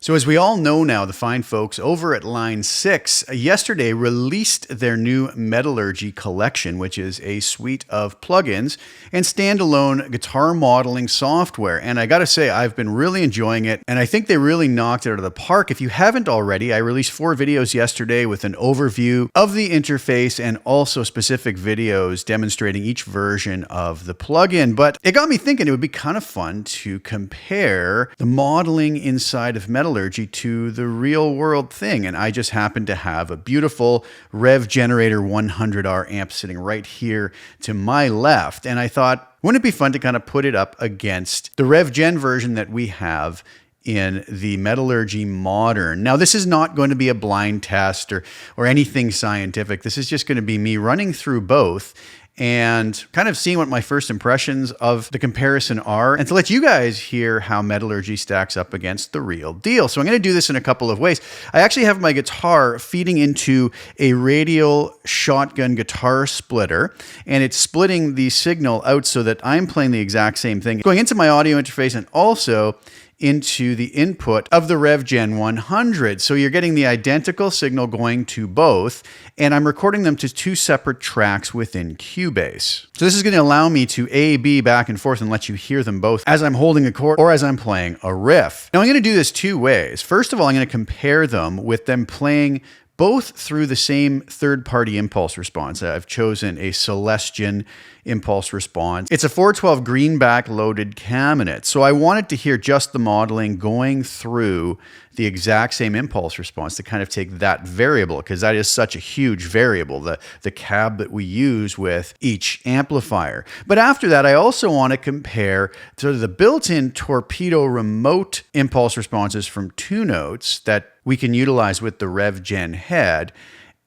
So as we all know now, the fine folks over at Line 6 yesterday released their new Metallurgy collection, which is a suite of plugins and standalone guitar modeling software. And I gotta say, I've been really enjoying it, and I think they really knocked it out of the park. If you haven't already, I released 4 videos yesterday with an overview of the interface and also specific videos demonstrating each version of the plugin. But it got me thinking it would be kind of fun to compare the modeling inside of Metallurgy to the real world thing. And I just happen to have a beautiful Revv Generator 100R amp sitting right here to my left. And I thought, wouldn't it be fun to kind of put it up against the Revv Gen version that we have in the Metallurgy Modern. Now, this is not going to be a blind test or anything scientific. This is just going to be me running through both and kind of seeing what my first impressions of the comparison are, and to let you guys hear how Metallurgy stacks up against the real deal. So I'm going to do this in a couple of ways. I actually have my guitar feeding into a radial shotgun guitar splitter, and it's splitting the signal out so that I'm playing the exact same thing, going into my audio interface and also into the input of the Revv Gen 100. So you're getting the identical signal going to both, and I'm recording them to 2 separate tracks within Cubase. So this is going to allow me to A-B back and forth and let you hear them both as I'm holding a chord or as I'm playing a riff. Now I'm going to do this 2 ways. First of all, I'm going to compare them with them playing both through the same third-party impulse response. I've chosen a Celestion impulse response. It's a 412 greenback loaded cabinet. So I wanted to hear just the modeling going through the exact same impulse response to kind of take that variable, because that is such a huge variable, the cab that we use with each amplifier. But after that, I also want to compare sort of the built-in torpedo remote impulse responses from 2 notes that we can utilize with the Revv Gen head,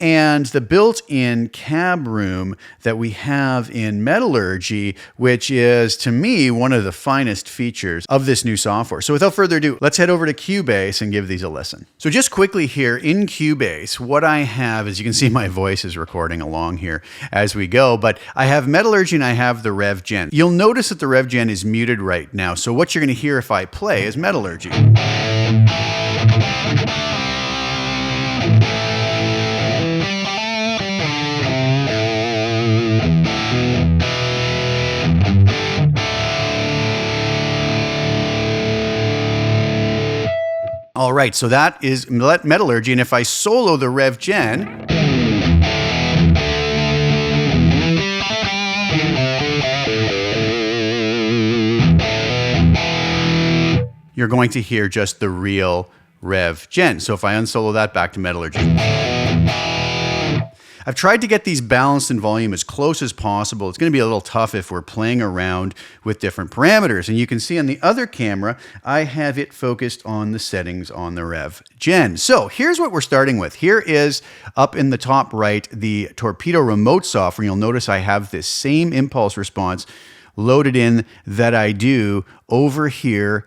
and the built-in cab room that we have in Metallurgy, which is, to me, one of the finest features of this new software. So without further ado, let's head over to Cubase and give these a listen. So just quickly here in Cubase, what I have, as you can see, my voice is recording along here as we go, but I have Metallurgy and I have the Revv Gen. You'll notice that the Revv Gen is muted right now, so what you're going to hear if I play is Metallurgy. All right, so that is Metallurgy, and if I solo the Revv Gen, you're going to hear just the real Revv Gen. So if I unsolo that, back to Metallurgy. I've tried to get these balanced in volume as close as possible. It's going to be a little tough if we're playing around with different parameters. And you can see on the other camera, I have it focused on the settings on the Revv Gen. So here's what we're starting with. Here is, up in the top right, the torpedo remote software. You'll notice I have this same impulse response loaded in that I do over here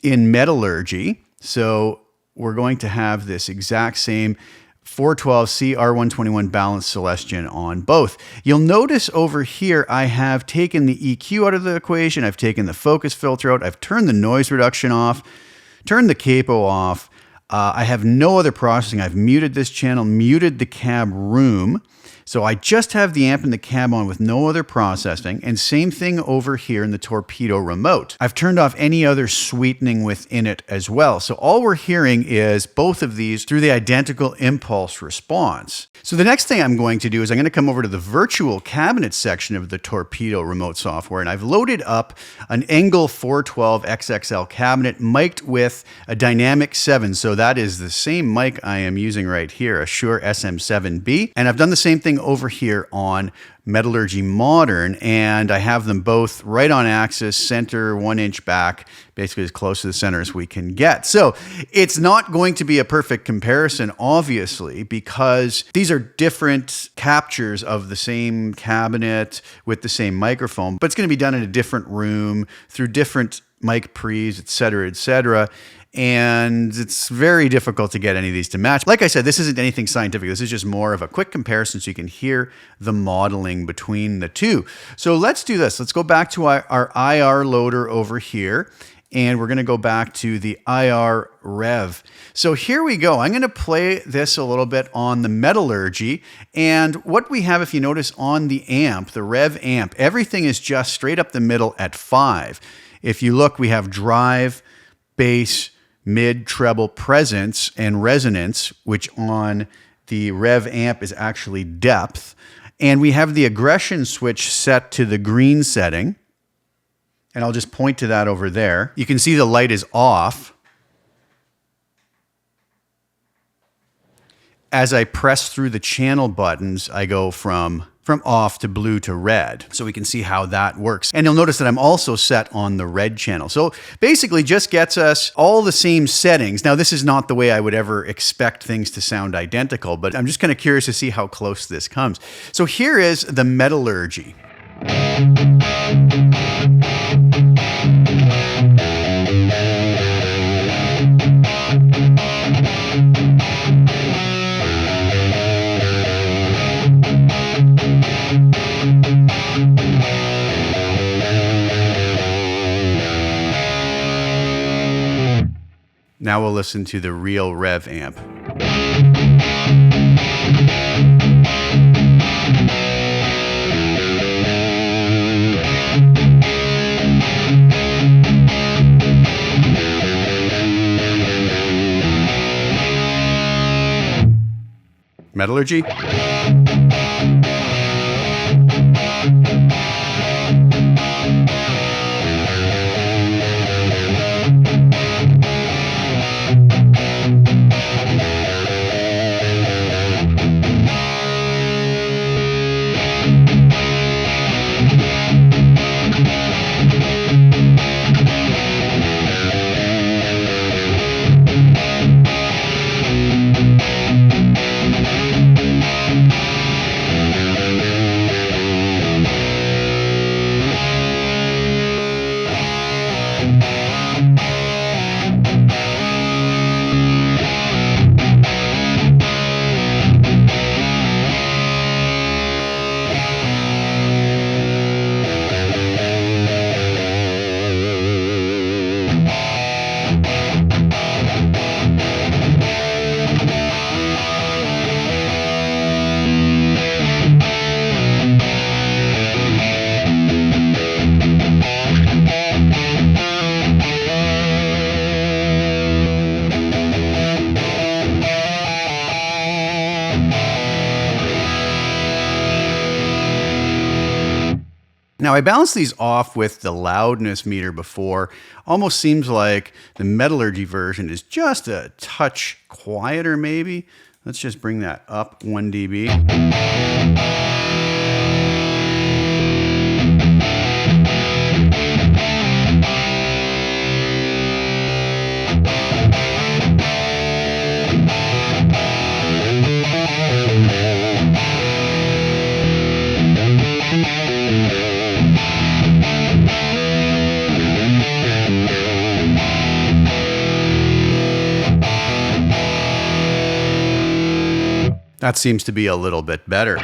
in Metallurgy. So we're going to have this exact same 412 CR121 balanced Celestion on both. You'll notice over here I have taken the EQ out of the equation, I've taken the focus filter out, I've turned the noise reduction off, turned the capo off, I have no other processing. I've muted this channel, muted the cab room. So I just have the amp and the cab on with no other processing, and same thing over here in the torpedo remote. I've turned off any other sweetening within it as well. So all we're hearing is both of these through the identical impulse response. So the next thing I'm going to do is I'm going to come over to the virtual cabinet section of the torpedo remote software, and I've loaded up an Engel 412 XXL cabinet mic'd with a dynamic 7. So that is the same mic I am using right here, a Shure SM7B. And I've done the same thing over here on Metallurgy Modern, and I have them both right on axis, center 1 inch back, basically as close to the center as we can get. So it's not going to be a perfect comparison, obviously, because these are different captures of the same cabinet with the same microphone, but it's going to be done in a different room through different mic pre's, et cetera. And it's very difficult to get any of these to match. Like I said, this isn't anything scientific. This is just more of a quick comparison so you can hear the modeling between the two. So let's do this. Let's go back to our IR loader over here. and we're going to go back to the IR Revv. So here we go. I'm going to play this a little bit on the Metallurgy, and what we have, if you notice on the amp, the Revv amp, everything is just straight up the middle at 5. If you look, we have drive, bass, mid, treble, presence, and resonance, which on the Revv amp is actually depth. And we have the aggression switch set to the green setting. And I'll just point to that over there. You can see the light is off. As I press through the channel buttons, I go from off to blue to red. So we can see how that works. And you'll notice that I'm also set on the red channel. So basically just gets us all the same settings. Now this is not the way I would ever expect things to sound identical, but I'm just kind of curious to see how close this comes. So here is the Metallurgy. Now we'll listen to the real Revv amp. Metallurgy. Now I balanced these off with the loudness meter before. Almost seems like the Metallurgy version is just a touch quieter maybe. Let's just bring that up 1 dB. That seems to be a little bit better.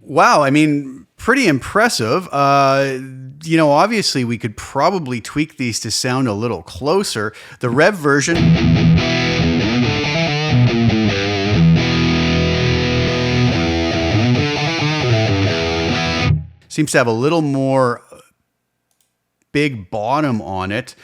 Wow, I mean, pretty impressive. You know, obviously we could probably tweak these to sound a little closer. The Revv version seems to have a little more big bottom on it.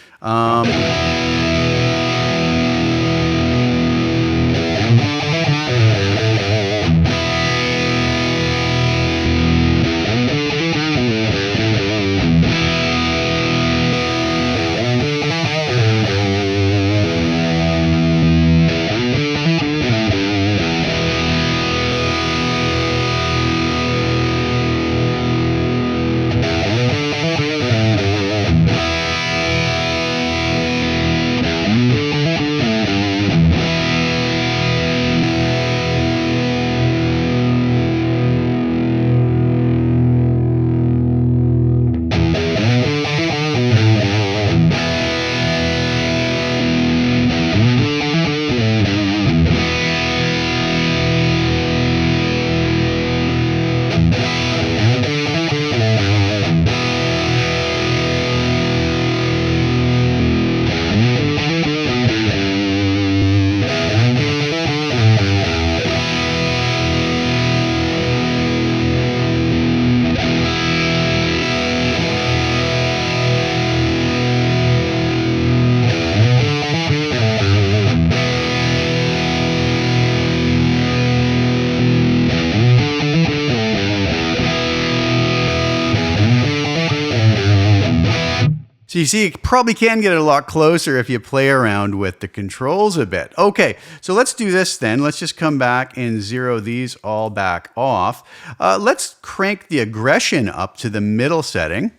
So you see, you probably can get it a lot closer if you play around with the controls a bit. Okay, so let's do this then. Let's just come back and zero these all back off. Let's crank the aggression up to the middle setting.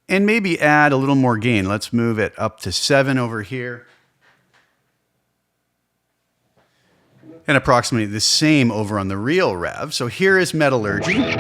And maybe add a little more gain. Let's move it up to 7 over here. And approximately the same over on the real Revv. So here is Metallurgy.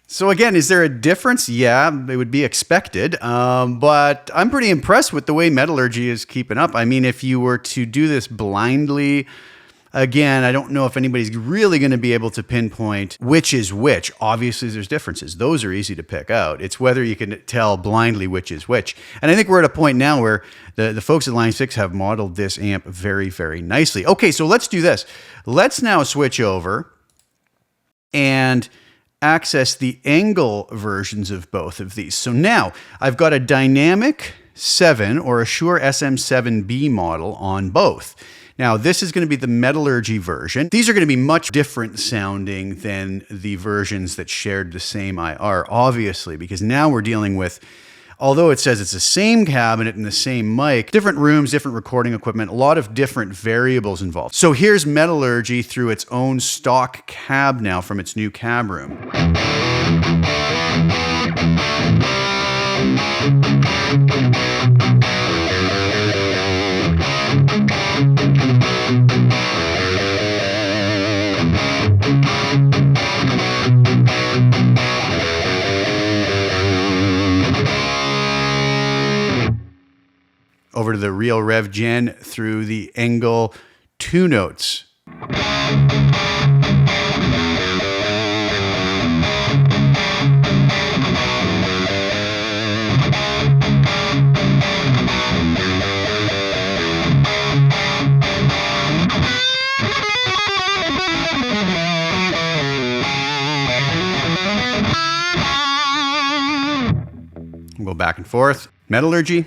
So again, is there a difference? Yeah, it would be expected, but I'm pretty impressed with the way Metallurgy is keeping up. I mean, if you were to do this blindly, again, I don't know if anybody's really going to be able to pinpoint which is which. Obviously, there's differences. Those are easy to pick out. It's whether you can tell blindly which is which. And I think we're at a point now where the folks at Line 6 have modeled this amp very, very nicely. Okay, so let's do this. Let's now switch over and access the angle versions of both of these. So now I've got a dynamic 7 or a Shure SM7B model on both. Now this is going to be the Metallurgy version. These are going to be much different sounding than the versions that shared the same IR, obviously, because now we're dealing with, although it says it's the same cabinet and the same mic, different rooms, different recording equipment, a lot of different variables involved. So here's Metallurgy through its own stock cab now from its new cab room. Over to the real Revv Gen through the Engel 2 notes. We'll go back and forth. Metallurgy.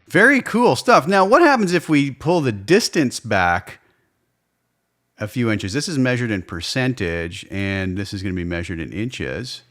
Very cool stuff. Now, what happens if we pull the distance back a few inches? This is measured in percentage, and this is going to be measured in inches.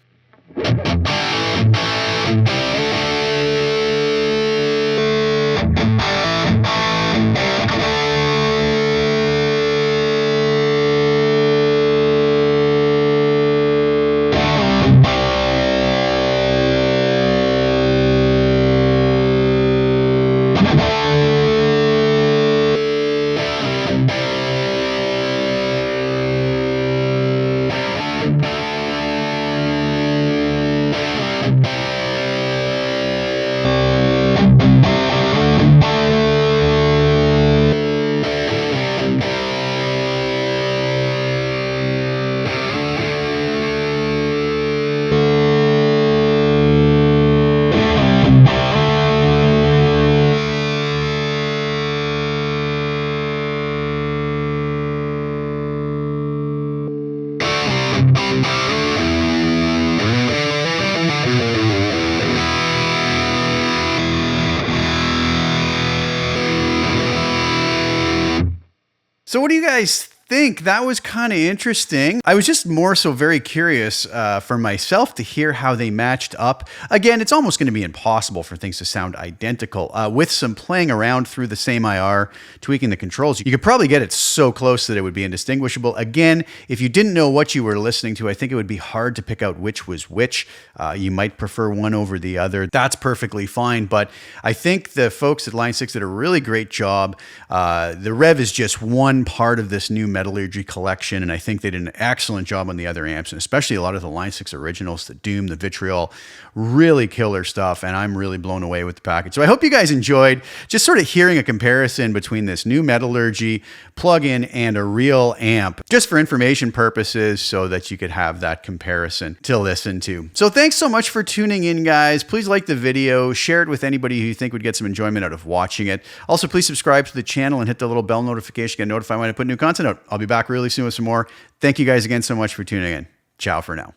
So what do you guys think? That was kind of interesting. I was just more so very curious for myself to hear how they matched up. Again, it's almost going to be impossible for things to sound identical. With some playing around through the same IR, tweaking the controls, you could probably get it so close that it would be indistinguishable. Again, if you didn't know what you were listening to, I think it would be hard to pick out which was which. You might prefer one over the other. That's perfectly fine, but I think the folks at Line 6 did a really great job. The Revv is just one part of this new Metallurgy collection, and I think they did an excellent job on the other amps, and especially a lot of the Line 6 originals, the Doom, the Vitriol, really killer stuff, and I'm really blown away with the package. So I hope you guys enjoyed just sort of hearing a comparison between this new Metallurgy plug-in and a real amp, just for information purposes, so that you could have that comparison to listen to. So thanks so much for tuning in, guys. Please like the video, share it with anybody who you think would get some enjoyment out of watching it. Also, please subscribe to the channel and hit the little bell notification to get notified when I put new content out. I'll be back really soon with some more. Thank you guys again so much for tuning in. Ciao for now.